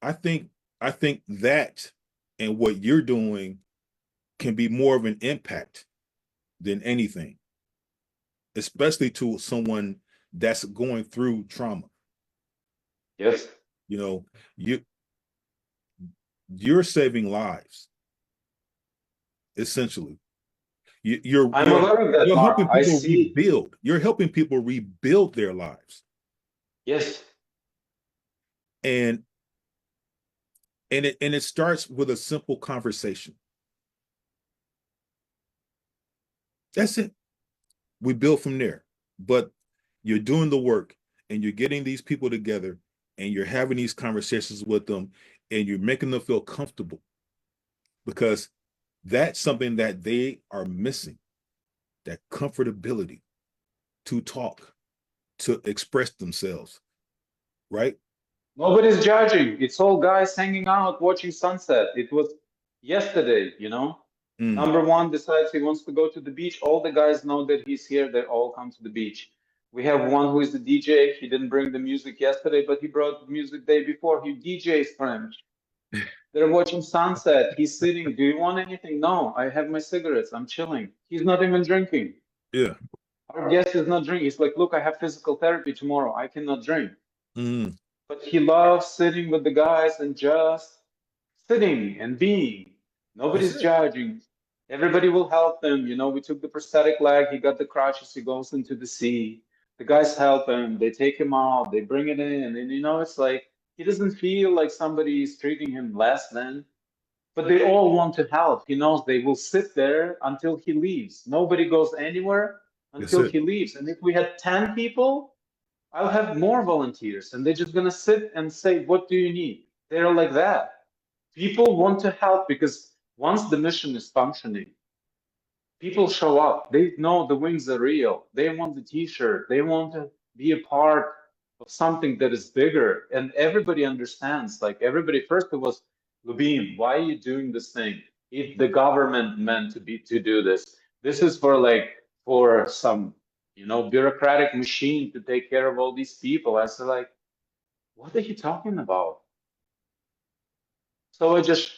I think that, and what you're doing, can be more of an impact than anything, especially to someone that's going through trauma. Yes. You're saving lives, essentially. I'm aware of that, You're Mark. helping I people see. rebuild. You're helping people rebuild their lives. Yes. And it starts with a simple conversation. That's it. We build from there. But you're doing the work, and you're getting these people together, and you're having these conversations with them, and you're making them feel comfortable, because that's something that they are missing, that comfortability to talk, to express themselves, right? Nobody's judging. It's all guys hanging out watching sunset. It was yesterday, Number one decides he wants to go to the beach. All the guys know that he's here. They all come to the beach. We have one who is the DJ. He didn't bring the music yesterday, but he brought the music the day before. He DJs for him. They're watching sunset. He's sitting. Do you want anything? No, I have my cigarettes. I'm chilling. He's not even drinking. Yeah. Our guest is not drinking. He's like, look, I have physical therapy tomorrow. I cannot drink. But he loves sitting with the guys and just sitting and being. Nobody's judging. Everybody will help him. We took the prosthetic leg. He got the crutches. He goes into the sea. The guys help him. They take him out. They bring it in. And, it's like he doesn't feel like somebody is treating him less than. But they all want to help. He knows they will sit there until he leaves. Nobody goes anywhere until he leaves. And if we had 10 people, I'll have more volunteers, and they're just going to sit and say, what do you need? They're like that. People want to help, because once the mission is functioning, people show up. They know the wings are real. They want the t-shirt. They want to be a part of something that is bigger. And everybody understands, first it was, Lyubim, why are you doing this thing? If the government meant to do this, this is for some bureaucratic machine to take care of all these people. I said, what are you talking about? So I just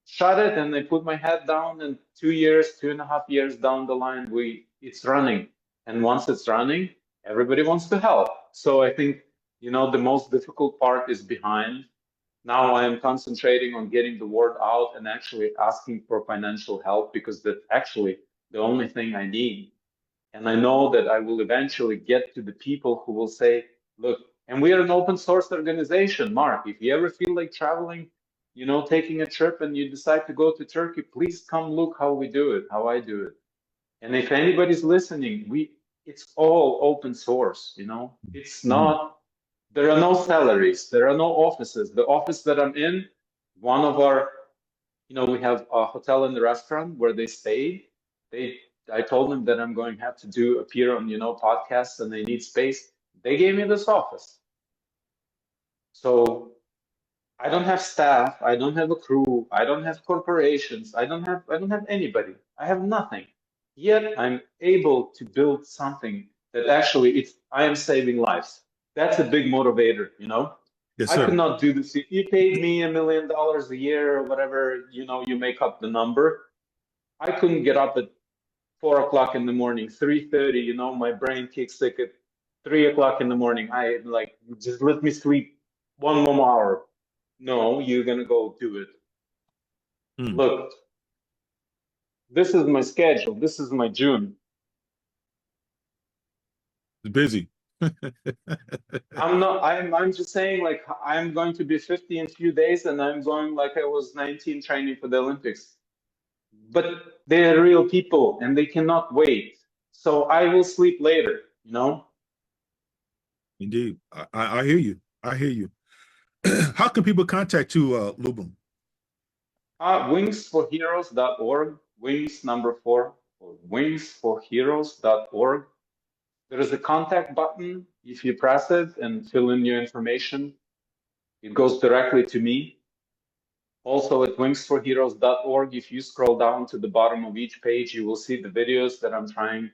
shut it, and I put my head down, and 2.5 years down the line, it's running. And once it's running, everybody wants to help. So I think, the most difficult part is behind. Now I am concentrating on getting the word out and actually asking for financial help, because that's actually the only thing I need. And I know that I will eventually get to the people who will say, look, and we are an open source organization, Mark. If you ever feel like traveling, taking a trip, and you decide to go to Turkey, please come look how we do it, how I do it. And if anybody's listening, it's all open source, It's not, there are no salaries, there are no offices. The office that I'm in, one of our we have a hotel and the restaurant where they stay. I told them that I'm going to have to appear on, podcasts and they need space. They gave me this office. So I don't have staff. I don't have a crew. I don't have corporations. I don't have anybody. I have nothing. Yet I'm able to build something that actually I am saving lives. That's a big motivator. Yes, I could sir. not do this. If you paid me $1 million a year or whatever, you make up the number. I couldn't get up at 4 o'clock in the morning, 3:30, my brain kicks sick at 3 o'clock in the morning. I like, just let me sleep one more hour. No, you're gonna go do it. Hmm. Look, this is my schedule. This is my June. It's busy. I'm just saying, like, I'm going to be 50 in a few days and I'm going like I was 19 training for the Olympics. But they're real people and they cannot wait. So I will sleep later. Indeed. I hear you. I hear you. How can people contact you, Lyubim? Wingsforheroes.org, wings number 4, or wingsforheroes.org. There is a contact button. If you press it and fill in your information, it goes directly to me. Also at wingsforheroes.org, if you scroll down to the bottom of each page, you will see the videos that I'm trying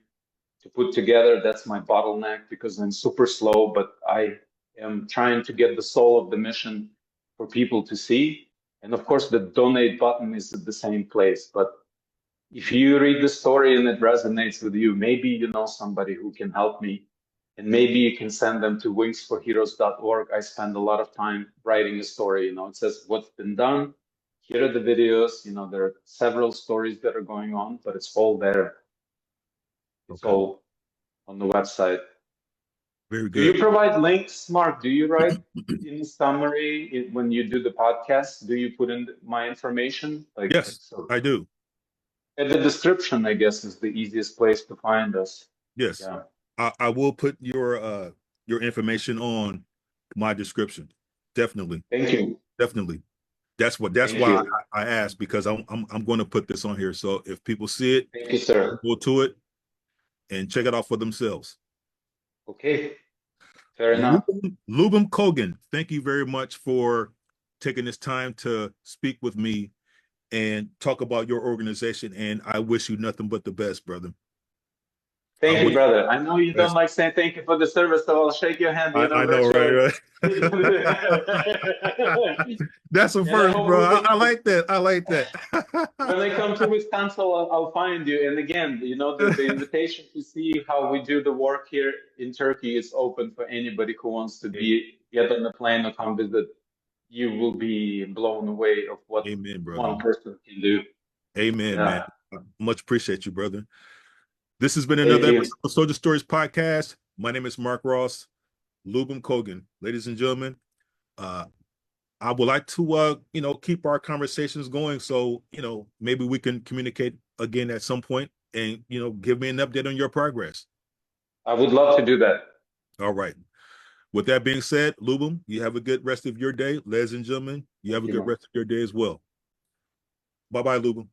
to put together. That's my bottleneck because I'm super slow, but I am trying to get the soul of the mission for people to see. And of course, the donate button is at the same place. But if you read the story and it resonates with you, maybe you know somebody who can help me. And maybe you can send them to wingsforheroes.org. I spend a lot of time writing a story. It says what's been done. Here are the videos. There are several stories that are going on, but it's all there. It's Okay. all on the website. Very Do you good. provide links, Mark? Do you write in summary when you do the podcast? Do you put in my information? Like, Yes, so I do. at the description, I guess, is the easiest place to find us. Yes. Yeah. I will put your information on my description. Definitely. Thank you. Definitely. That's Thank why you. I asked, because I'm going to put this on here. So if people see it, Thank you, sir. go to it and check it out for themselves. Okay. Fair enough. Lyubim Kogan, thank you very much for taking this time to speak with me and talk about your organization. And I wish you nothing but the best, brother. Thank you, brother. I know you don't Best. like saying thank you for the service, so I'll shake your hand, I know, virtually. right? That's a And I first, hope bro. we can. I like that. I like that. When I come to Wisconsin, I'll find you. And again, the invitation to see how we do the work here in Turkey is open for anybody who wants to get on the plane or come visit. You will be blown away of what Amen, brother. one person can do. Amen, Yeah. man. I much appreciate you, brother. This has been Thank another you. episode of Soldier Stories Podcast. My name is Mark Ross, Lyubim Kogan. Ladies and gentlemen, I would like to keep our conversations going. So, maybe we can communicate again at some point and, give me an update on your progress. I would love to do that. All right. With that being said, Lyubim, you have a good rest of your day. Ladies and gentlemen, you have a good rest of your day as well. Bye-bye, Lyubim.